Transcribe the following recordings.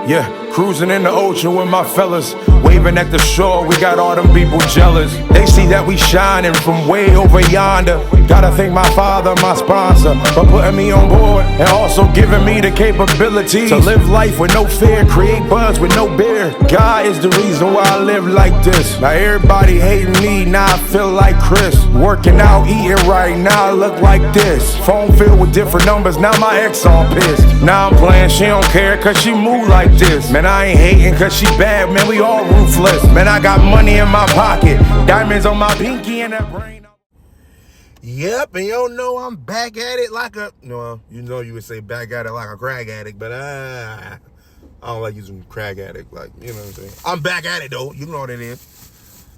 Yeah, cruising in the ocean with my fellas, waving at the shore, we got all them people jealous. They see that we shining from way over yonder. Gotta thank my father, my sponsor, for putting me on board and also giving me the capability to live life with no fear, create buzz with no beer. God is the reason why I live like this. Now everybody hating me, now I feel like Chris. Working out, eating right, now I look like this. Phone filled with different numbers, now my ex all pissed. Now I'm playing, she don't care cause she move like this. Man, I ain't hating cause she bad, man, we all ruthless. Man, I got money in my pocket, diamonds on my pinky and that brain. Yep, and you know I'm back at it like a, no, you know you would say back at it like a crack addict, but I don't like using crack addict, like, you know what I'm saying. I'm back at it though, you know what it is.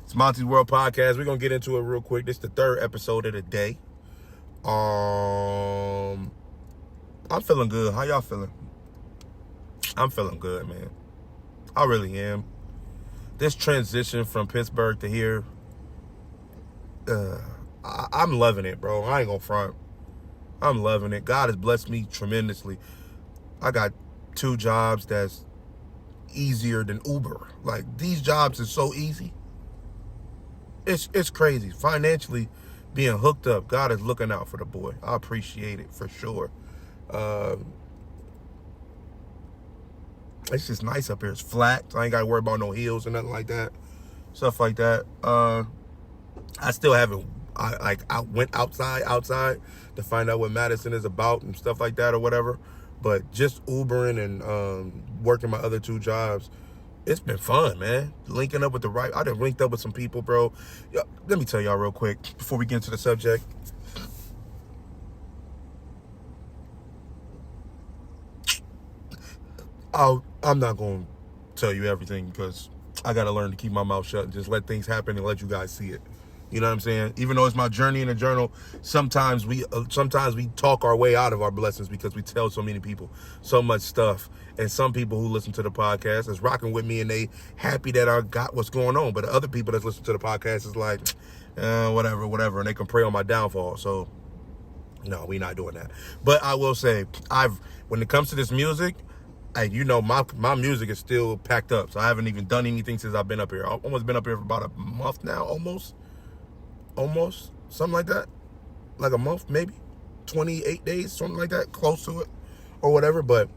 It's Monte's World Podcast. We're gonna get into it real quick. This is the third episode of the day. I'm feeling good. How y'all feeling? I'm feeling good, man. I really am. This transition from Pittsburgh to here, I'm loving it, bro. I ain't gonna front. I'm loving it. God has blessed me tremendously. I got 2 jobs that's easier than Uber. Like, these jobs are so easy. It's crazy. Financially, being hooked up, God is looking out for the boy. I appreciate it for sure. It's just nice up here. It's flat. So I ain't got to worry about no hills or nothing like that. Stuff like that. I still haven't. I went outside to find out what Madison is about and stuff like that or whatever. But just Ubering and working my other 2 jobs, it's been fun, man. Linking up with I done linked up with some people, bro. Let me tell y'all real quick before we get into the subject. I'm not going to tell you everything because I got to learn to keep my mouth shut and just let things happen and let you guys see it. You know what I'm saying? Even though it's my journey in a journal, sometimes we talk our way out of our blessings because we tell so many people so much stuff. And some people who listen to the podcast is rocking with me and they happy that I got what's going on. But the other people that's listening to the podcast is like, whatever. And they can pray on my downfall. So, no, we not doing that. But I will say, when it comes to this music, you know, my music is still packed up. So I haven't even done anything since I've been up here. I've almost been up here for about a month now, almost, something like that. Like a month, maybe 28 days, something like that, close to it or whatever. But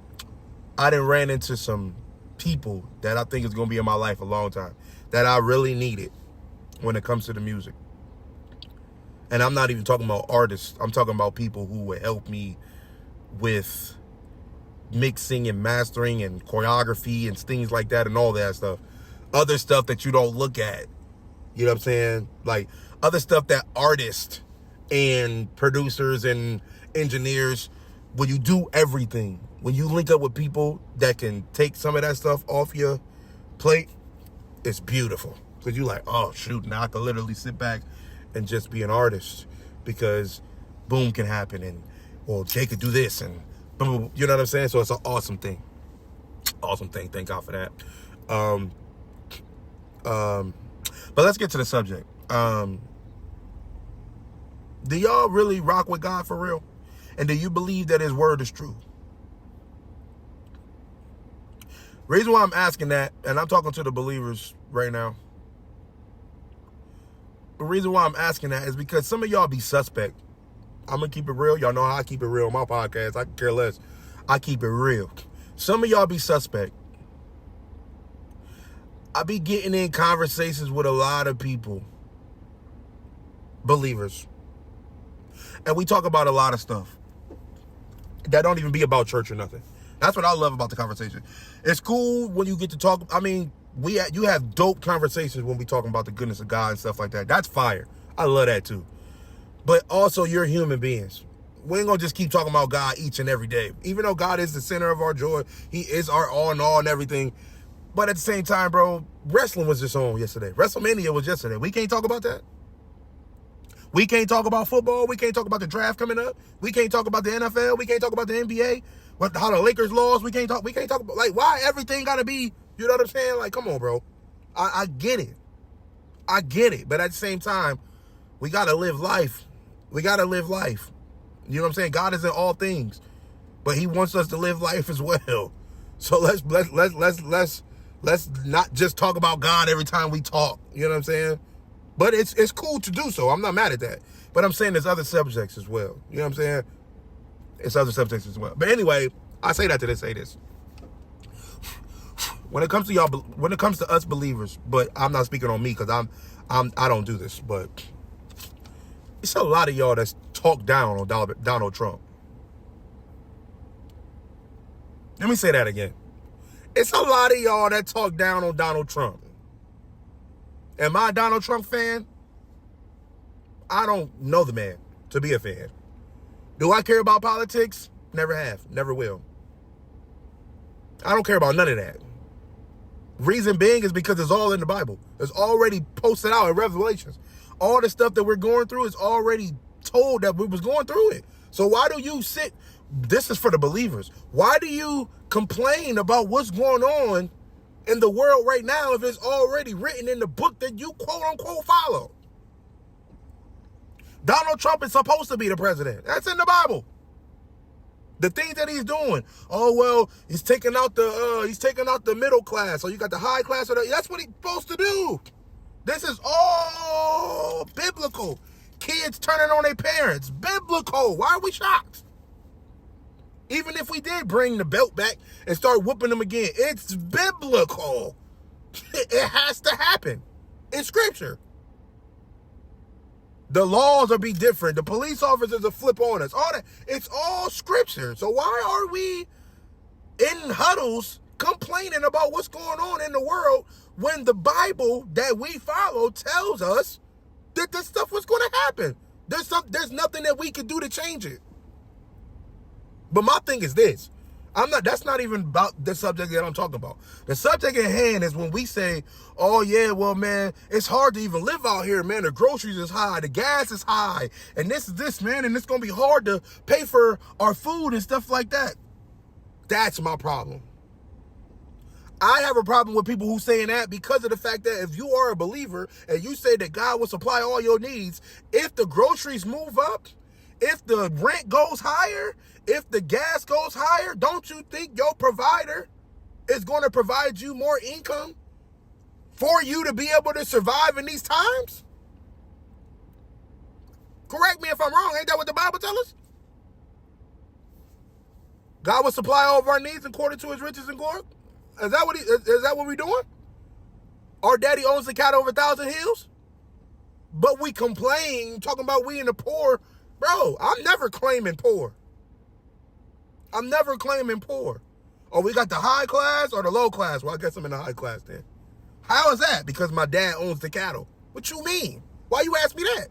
I done ran into some people that I think is going to be in my life a long time that I really needed when it comes to the music. And I'm not even talking about artists. I'm talking about people who would help me with mixing and mastering and choreography and things like that and all that stuff. Other stuff that you don't look at. You know what I'm saying? Like other stuff that artists and producers and engineers, when you do everything, when you link up with people that can take some of that stuff off your plate, it's beautiful. Because you're like, oh shoot, now I can literally sit back and just be an artist because boom can happen and well they could do this and boom, you know what I'm saying? So it's an awesome thing. Thank God for that. But let's get to the subject. Do y'all really rock with God for real? And do you believe that his word is true? Reason why I'm asking that, and I'm talking to the believers right now. The reason why I'm asking that is because some of y'all be suspect. I'm going to keep it real. Y'all know how I keep it real on my podcast. I can care less. I keep it real. Some of y'all be suspect. I be getting in conversations with a lot of people, believers, and we talk about a lot of stuff that don't even be about church or nothing. That's what I love about the conversation. It's cool when you get to talk. I mean, you have dope conversations when we talking about the goodness of God and stuff like that. That's fire. I love that too. But also, you're human beings. We ain't gonna just keep talking about God each and every day. Even though God is the center of our joy, he is our all in all and everything. But at the same time, bro, wrestling was just on yesterday. WrestleMania was yesterday. We can't talk about that. We can't talk about football. We can't talk about the draft coming up. We can't talk about the NFL. We can't talk about the NBA. How the Lakers lost. We can't talk about, like, why everything gotta be, you know what I'm saying? Like, come on, bro. I get it. But at the same time, we gotta live life. You know what I'm saying? God is in all things. But he wants us to live life as well. So let's not just talk about God every time we talk. You know what I'm saying? But it's cool to do so. I'm not mad at that. But I'm saying there's other subjects as well. You know what I'm saying? It's other subjects as well. But anyway, I say that to say this. When it comes to us believers, but I'm not speaking on me because I don't do this, but it's a lot of y'all that's talk down on Donald Trump. Let me say that again. It's a lot of y'all that talk down on Donald Trump. Am I a Donald Trump fan? I don't know the man to be a fan. Do I care about politics? Never have. Never will. I don't care about none of that. Reason being is because it's all in the Bible. It's already posted out in Revelations. All the stuff that we're going through is already told that we was going through it. So why do you sit? This is for the believers. Why do you complain about what's going on in the world right now if it's already written in the book that you quote unquote follow? Donald Trump is supposed to be the president. That's in the Bible. The things that he's doing. Oh well, he's taking out the middle class. So you got the high class. That's what he's supposed to do. This is all biblical. Kids turning on their parents. Biblical. Why are we shocked? Even if we did bring the belt back and start whooping them again, it's biblical. It has to happen. It's scripture. The laws will be different. The police officers will flip on us. All that. It's all scripture. So why are we in huddles complaining about what's going on in the world when the Bible that we follow tells us that this stuff was going to happen? There's nothing that we can do to change it. But my thing is this. That's not even about the subject that I'm talking about. The subject at hand is when we say, oh yeah, well man, it's hard to even live out here, man. The groceries is high, the gas is high, and this, man, and it's going to be hard to pay for our food and stuff like that. That's my problem. I have a problem with people who saying that because of the fact that if you are a believer and you say that God will supply all your needs, if the groceries move up, if the rent goes higher, if the gas goes higher, don't you think your provider is going to provide you more income for you to be able to survive in these times? Correct me if I'm wrong. Ain't that what the Bible tells us? God will supply all of our needs according to his riches and glory. Is that what we're doing? Our daddy owns the cattle over 1,000 hills. But we complain, talking about we and the poor. Bro, I'm never claiming poor. I'm never claiming poor. Oh, we got the high class or the low class? Well, I guess I'm in the high class then. How is that? Because my dad owns the cattle. What you mean? Why you ask me that?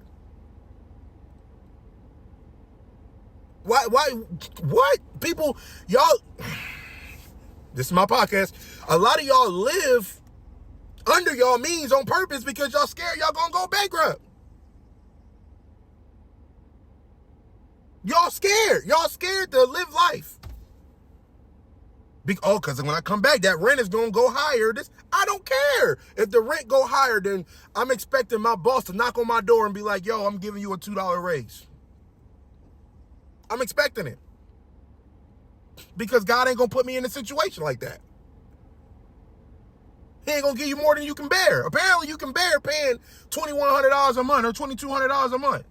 Why, what? People, y'all, this is my podcast. A lot of y'all live under y'all means on purpose because y'all scared y'all gonna go bankrupt. Y'all scared. Y'all scared to live life. Because when I come back, that rent is going to go higher. I don't care. If the rent go higher, then I'm expecting my boss to knock on my door and be like, yo, I'm giving you a $2 raise. I'm expecting it. Because God ain't going to put me in a situation like that. He ain't going to give you more than you can bear. Apparently, you can bear paying $2,100 a month or $2,200 a month.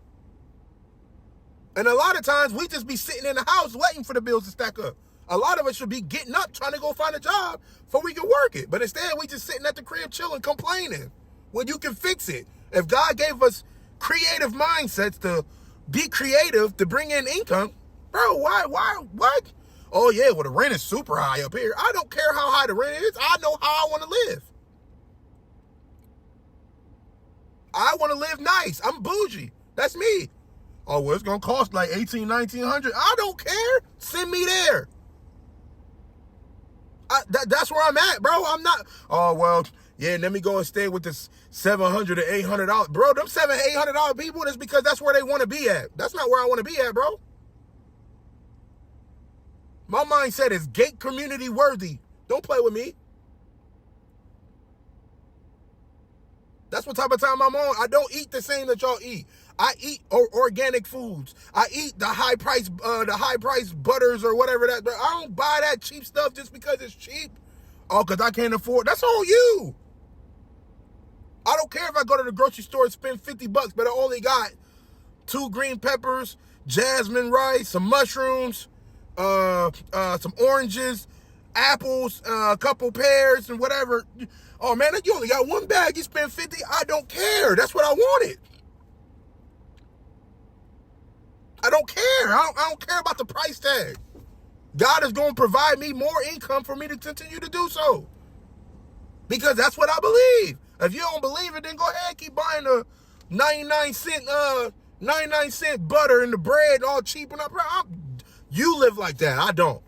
And a lot of times we just be sitting in the house waiting for the bills to stack up. A lot of us should be getting up trying to go find a job before we can work it. But instead, we just sitting at the crib chilling, complaining. When you can fix it. If God gave us creative mindsets to be creative, to bring in income, bro, why, what? Oh yeah, well the rent is super high up here. I don't care how high the rent is. I know how I want to live. I want to live nice. I'm bougie. That's me. Oh, well, it's going to cost like $1,800, $1,900. I don't care. Send me there. That's where I'm at, bro. I'm not, oh, well, yeah, let me go and stay with this $700 to $800. Bro, them $700, $800 people, that's because that's where they want to be at. That's not where I want to be at, bro. My mindset is gate community worthy. Don't play with me. That's what type of time I'm on. I don't eat the same that y'all eat. I eat organic foods. I eat the high price butters or whatever that. I don't buy that cheap stuff just because it's cheap. Oh, because I can't afford. That's on you. I don't care if I go to the grocery store and spend $50, but I only got 2 green peppers, jasmine rice, some mushrooms, some oranges, apples, a couple pears, and whatever. Oh man, you only got 1 bag. You spend 50. I don't care. That's what I wanted. I don't care. I don't care about the price tag. God is going to provide me more income for me to continue to do so. Because that's what I believe. If you don't believe it, then go ahead and keep buying the 99 cent butter and the bread all cheap. And you live like that. I don't.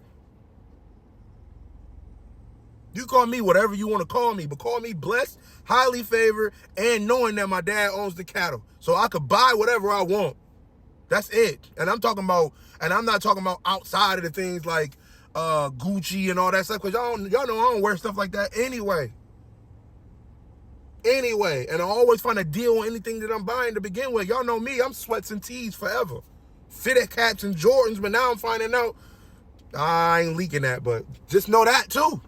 You call me whatever you want to call me, but call me blessed, highly favored, and knowing that my dad owns the cattle. So I could buy whatever I want. That's it. And I'm not talking about outside of the things like Gucci and all that stuff, because y'all know I don't wear stuff like that anyway. And I always find a deal on anything that I'm buying to begin with. Y'all know me, I'm sweats and tees forever. Fitted caps and Jordans, but now I'm finding out I ain't leaking that, but just know that too.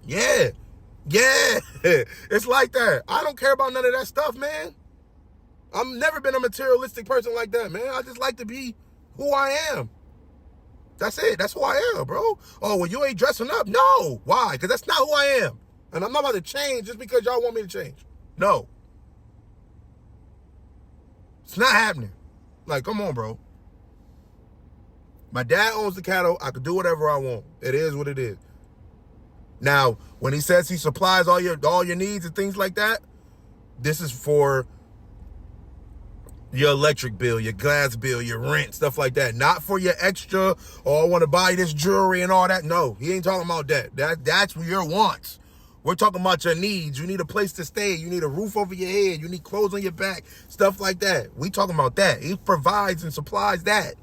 Yeah. It's like that. I don't care about none of that stuff, man. I've never been a materialistic person like that, man. I just like to be who I am. That's it. That's who I am, bro. Oh, well, you ain't dressing up? No. Why? Because that's not who I am. And I'm not about to change just because y'all want me to change. No. It's not happening. Like, come on, bro. My dad owns the cattle. I can do whatever I want. It is what it is. Now, when he says he supplies all your needs and things like that, this is for your electric bill, your gas bill, your rent, stuff like that. Not for your extra, oh, I want to buy this jewelry and all that. No, he ain't talking about that. That's your wants. We're talking about your needs. You need a place to stay. You need a roof over your head. You need clothes on your back, stuff like that. We talking about that. He provides and supplies that.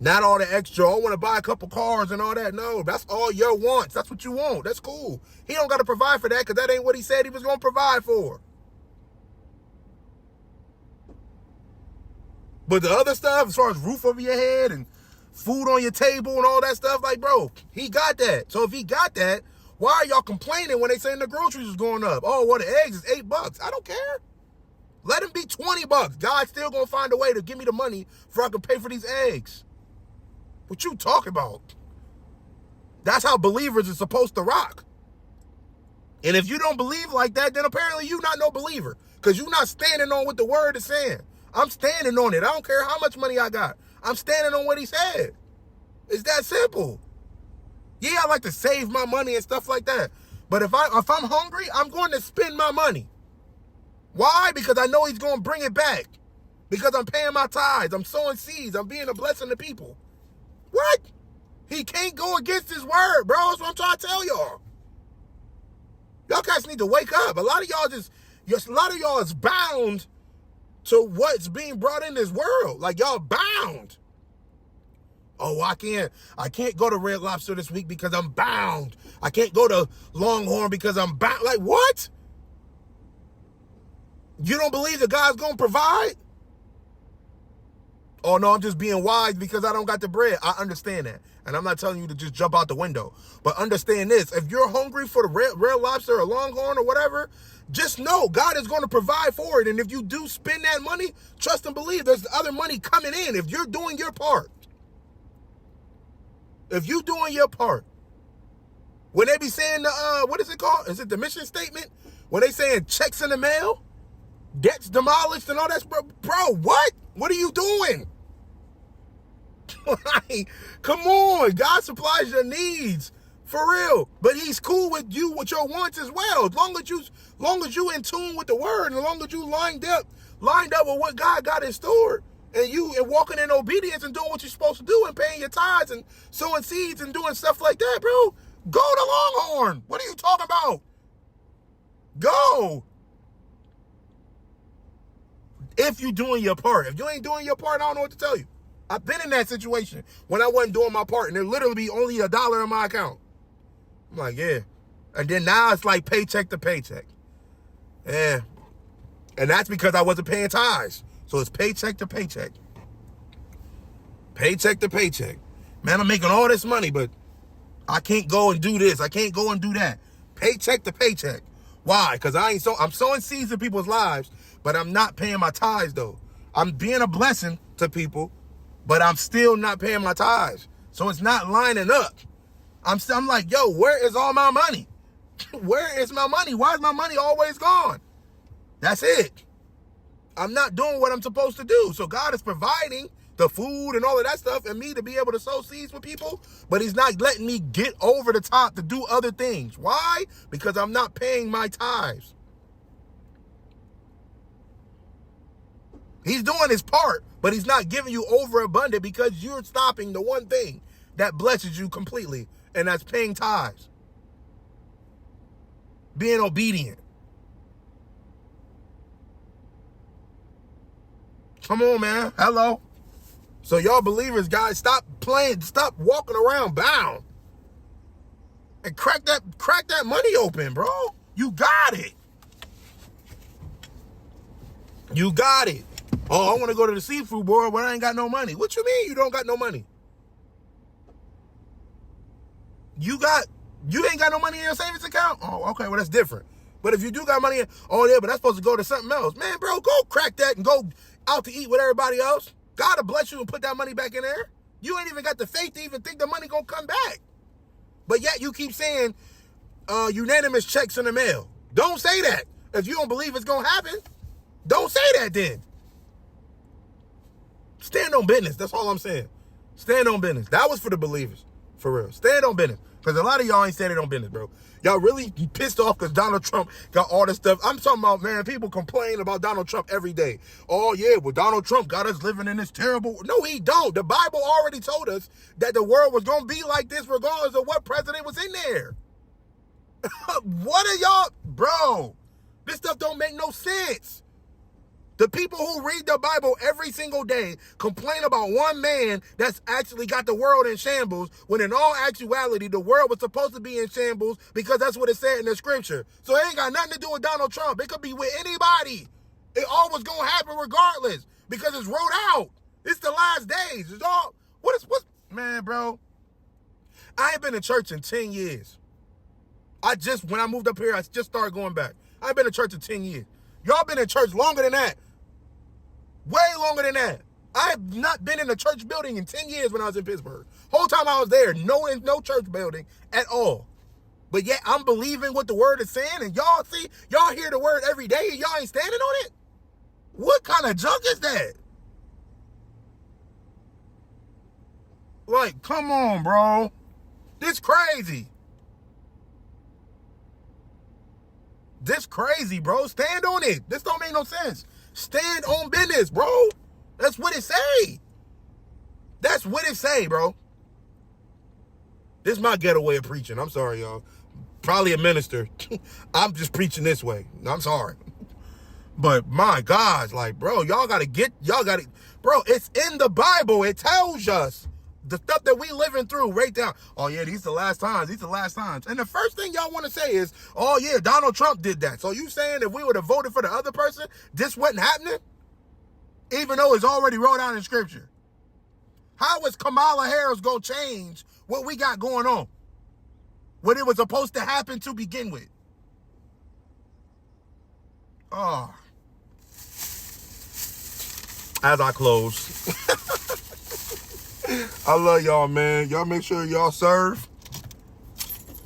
Not all the extra, I want to buy a couple cars and all that. No, that's all your wants. That's what you want. That's cool. He don't got to provide for that because that ain't what he said he was going to provide for. But the other stuff, as far as roof over your head and food on your table and all that stuff, like, bro, he got that. So if he got that, why are y'all complaining when they saying the groceries is going up? Oh, well, the eggs is $8. I don't care. Let them be $20. God's still going to find a way to give me the money for I can pay for these eggs. What you talking about? That's how believers are supposed to rock. And if you don't believe like that, then apparently you not no believer. Because you're not standing on what the word is saying. I'm standing on it. I don't care how much money I got. I'm standing on what he said. It's that simple. Yeah, I like to save my money and stuff like that. But if I'm hungry, I'm going to spend my money. Why? Because I know he's going to bring it back. Because I'm paying my tithes. I'm sowing seeds. I'm being a blessing to people. What? He can't go against his word, bro. That's what I'm trying to tell y'all. Y'all guys need to wake up. A lot of y'all is bound to what's being brought in this world. Like, y'all bound. Oh, I can't go to Red Lobster this week because I'm bound. I can't go to Longhorn because I'm bound. Like, what? You don't believe that God's going to provide? Oh, no, I'm just being wise because I don't got the bread. I understand that. And I'm not telling you to just jump out the window. But understand this. If you're hungry for the Red Lobster or Longhorn or whatever, just know God is going to provide for it. And if you do spend that money, trust and believe there's other money coming in if you're doing your part. If you're doing your part. When they be saying, what is it called? Is it the mission statement? When they saying checks in the mail, debts demolished and all that, bro, what? What are you doing? Come on, God supplies your needs for real. But he's cool with you with your wants as well. As long as you in tune with the word, and as long as you lined up with what God got in store, and you walking in obedience and doing what you're supposed to do and paying your tithes and sowing seeds and doing stuff like that, bro. Go to Longhorn. What are you talking about? Go. If you doing your part. If you ain't doing your part, I don't know what to tell you. I've been in that situation when I wasn't doing my part and there literally be only $1 in my account. I'm like, yeah. And then now it's like paycheck to paycheck. Yeah. And that's because I wasn't paying tithes. So it's paycheck to paycheck. Paycheck to paycheck. Man, I'm making all this money, but I can't go and do this. I can't go and do that. Paycheck to paycheck. Why? Because I'm sowing seeds in people's lives, but I'm not paying my tithes though. I'm being a blessing to people, but I'm still not paying my tithes. So it's not lining up. I'm like, yo, where is all my money? Where is my money? Why is my money always gone? That's it. I'm not doing what I'm supposed to do. So God is providing the food and all of that stuff and me to be able to sow seeds with people, but he's not letting me get over the top to do other things. Why? Because I'm not paying my tithes. He's doing his part, but he's not giving you overabundant because you're stopping the one thing that blesses you completely, and that's paying tithes. Being obedient. Come on, man. Hello. So y'all believers, guys, stop playing, stop walking around bound. And crack that money open, bro. You got it. You got it. Oh, I want to go to the seafood board, but I ain't got no money. What you mean you don't got no money? You ain't got no money in your savings account? Oh, okay, well, that's different. But if you do got money, oh, yeah, but that's supposed to go to something else. Man, bro, go crack that and go out to eat with everybody else. God will bless you and put that money back in there. You ain't even got the faith to even think the money gonna come back. But yet you keep saying unanimous checks in the mail. Don't say that. If you don't believe it's gonna happen, don't say that then. Stand on business. That's all I'm saying. Stand on business. That was for the believers. For real. Stand on business. Because a lot of y'all ain't standing on business, bro. Y'all really pissed off because Donald Trump got all this stuff. I'm talking about, man, people complain about Donald Trump every day. Oh, yeah, well, Donald Trump got us living in this terrible... No, he don't. The Bible already told us that the world was going to be like this regardless of what president was in there. What are y'all... Bro, this stuff don't make no sense. The people who read the Bible every single day complain about one man that's actually got the world in shambles, when in all actuality, the world was supposed to be in shambles because that's what it said in the scripture. So it ain't got nothing to do with Donald Trump. It could be with anybody. It all was going to happen regardless because it's wrote out. It's the last days. It's all, man, bro, I ain't been to church in 10 years. When I moved up here, I just started going back. I ain't been to church in 10 years. Y'all been in church longer than that. Way longer than that. I have not been in a church building in 10 years when I was in Pittsburgh. Whole time I was there, no church building at all. But yet I'm believing what the word is saying, and y'all hear the word every day and y'all ain't standing on it? What kind of junk is that? Like, come on, bro. This crazy. This crazy, bro. Stand on it. This don't make no sense. Stand on business, bro. That's what it say. That's what it say, bro. This is my ghetto way of preaching. I'm sorry, y'all. Probably a minister. I'm just preaching this way. I'm sorry. But my gosh, like, bro, y'all gotta, bro, it's in the Bible. It tells us the stuff that we living through right down. Oh, yeah, these the last times. These the last times. And the first thing y'all want to say is, oh, yeah, Donald Trump did that. So you saying if we would have voted for the other person, this wasn't happening? Even though it's already wrote out in scripture. How is Kamala Harris going to change what we got going on? What it was supposed to happen to begin with? Oh. As I close. I love y'all, man. Y'all make sure y'all serve.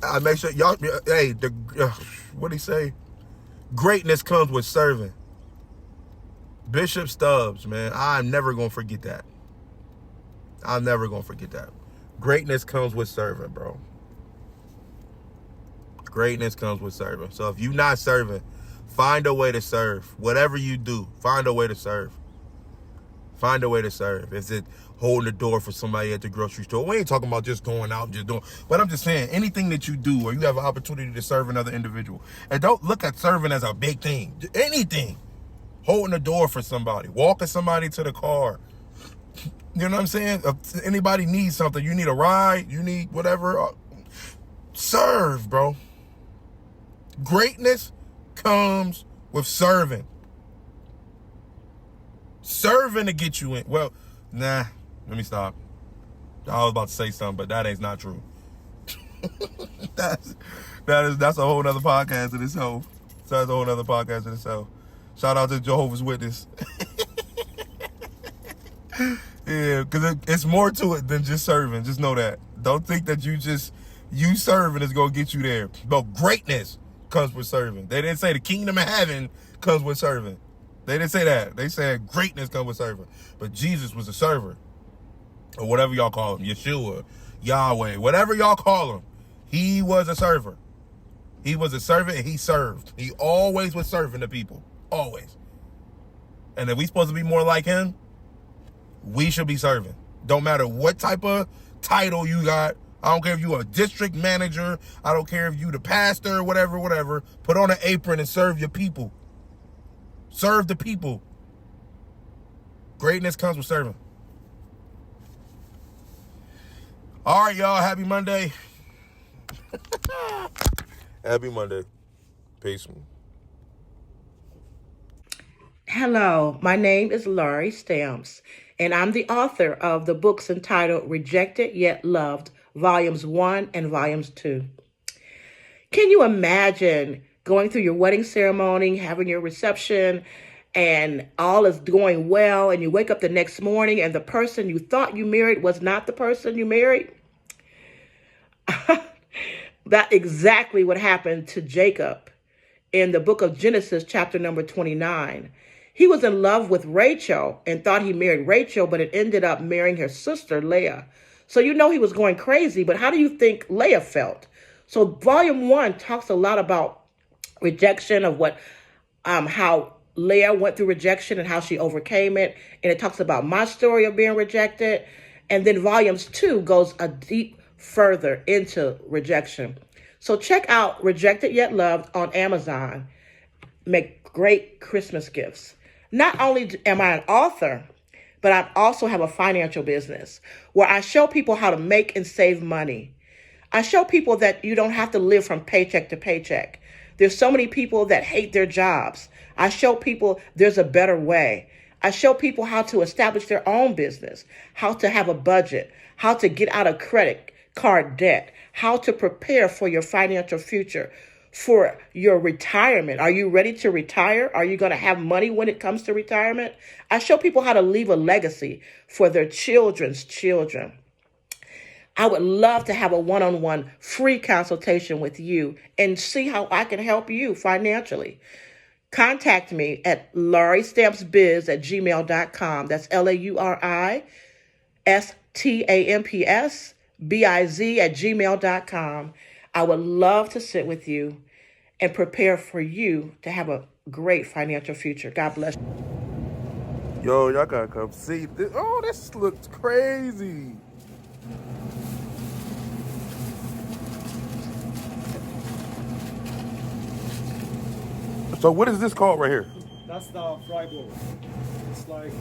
I make sure y'all, hey, what do he say? Greatness comes with serving. Bishop Stubbs, man. I'm never going to forget that. I'm never going to forget that. Greatness comes with serving, bro. Greatness comes with serving. So if you're not serving, find a way to serve. Whatever you do, find a way to serve. Find a way to serve. Is it holding the door for somebody at the grocery store? We ain't talking about just going out and just doing, but I'm just saying anything that you do or you have an opportunity to serve another individual. And don't look at serving as a big thing. Anything. Holding the door for somebody. Walking somebody to the car. You know what I'm saying? If anybody needs something, you need a ride, you need whatever. Serve, bro. Greatness comes with serving. Serving to get you in. Well, nah, let me stop. I was about to say something, but that ain't not true. that's a whole nother podcast in itself. So that's a whole nother podcast in itself. Shout out to Jehovah's Witness. Yeah, because it's more to it than just serving. Just know that. Don't think that you serving is going to get you there. But greatness comes with serving. They didn't say the kingdom of heaven comes with serving. They didn't say that. They said greatness comes with serving. But Jesus was a server. Or whatever y'all call him. Yeshua, Yahweh, whatever y'all call him. He was a server. He was a servant and he served. He always was serving the people. Always. And if we supposed to be more like him, we should be serving. Don't matter what type of title you got. I don't care if you're a district manager. I don't care if you the pastor, whatever. Put on an apron and serve your people. Serve the people. Greatness comes with serving. All right, y'all. Happy Monday. Happy Monday. Peace. Hello, my name is Laurie Stamps, and I'm the author of the books entitled Rejected Yet Loved, Volumes 1 and Volumes 2. Can you imagine going through your wedding ceremony, having your reception, and all is going well, and you wake up the next morning and the person you thought you married was not the person you married? That's exactly what happened to Jacob in the book of Genesis, chapter number 29. He was in love with Rachel and thought he married Rachel, but it ended up marrying her sister, Leah. So you know he was going crazy, but how do you think Leah felt? So volume 1 talks a lot about rejection, of how Leah went through rejection and how she overcame it. And it talks about my story of being rejected. And then volumes 2 goes a deep further into rejection. So check out Rejected Yet Loved on Amazon. Make great Christmas gifts. Not only am I an author, but I also have a financial business where I show people how to make and save money. I show people that you don't have to live from paycheck to paycheck. There's so many people that hate their jobs. I show people there's a better way. I show people how to establish their own business, how to have a budget, how to get out of credit card debt, how to prepare for your financial future, for your retirement. Are you ready to retire? Are you going to have money when it comes to retirement? I show people how to leave a legacy for their children's children. I would love to have a one-on-one free consultation with you and see how I can help you financially. Contact me at lauriestampsbiz@gmail.com. That's lauristampsbiz@gmail.com. I would love to sit with you and prepare for you to have a great financial future. God bless you. Yo, y'all gotta come see this. Oh, this looks crazy. So what is this called right here? That's the fry bowl. It's like...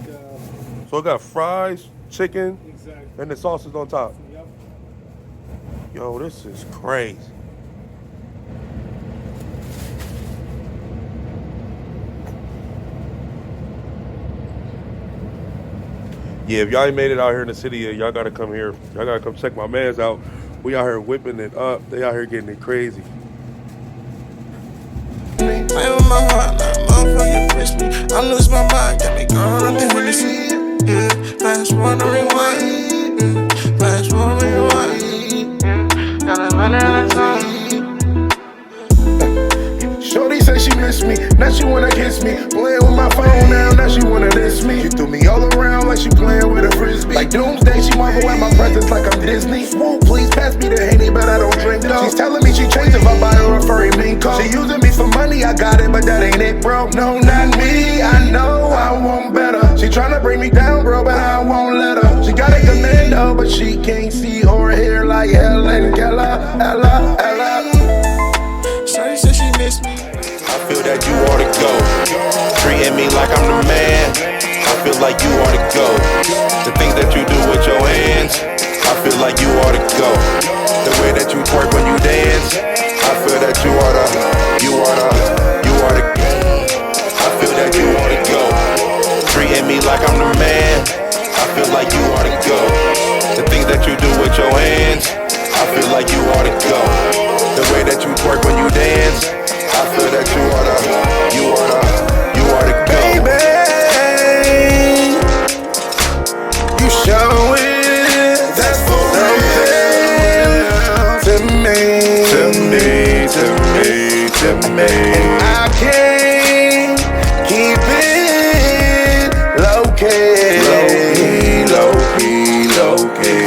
So it got fries, chicken, exactly. and the sauce is on top. Yep. Yo, this is crazy. Yeah, if y'all ain't made it out here in the city yet, y'all gotta come here. Y'all gotta come check my mans out. We out here whipping it up. They out here getting it crazy. Play with my heart, like motherfucker push me. I lose my mind, got me going on the Hennessy. Yeah, flash one to rewind. Yeah, flash one to rewind. Yeah, gotta run out of time. Shorty said she miss me, now she wanna kiss me. Playing with my phone now she wanna diss me. She threw me all around like she playing with a frisbee. Like Doomsday, she marvel at my presence like I'm Disney. Swoop, please pass me the Henny, but I don't drink though. She's telling me she changed if I buy her a furry mink coat. She using me for money, I got it, but that ain't it, bro. No, not me, I know I want better. She tryna bring me down, bro, but I won't let her. She got a commando, but she can't see or hear like Helen Keller. Ella. Shorty said she miss me. I feel that you ought to go. Treating me like I'm the man. I feel like you ought to go. The things that you do with your hands, I feel like you ought to go. The way that you twerk when you dance, I feel that you ought to. I feel that you ought to go. treating me like I'm the man. I feel like you ought to go. The things that you do with your hands, I feel like you ought to go. The way that you twerk when you dance, I feel that you ought to go. Baby, you show it. That's for real. To me. And I can't keep it low key.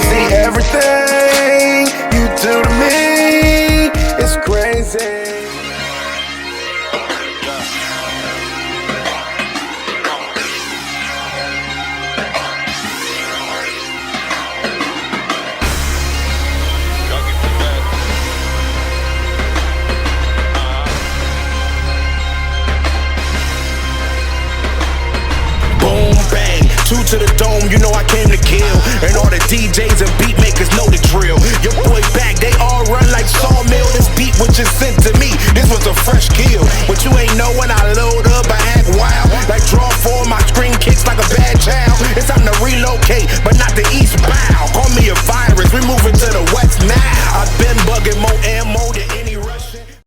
See, everything you do to me is crazy. Two to the dome, you know I came to kill. And all the DJs and beat makers know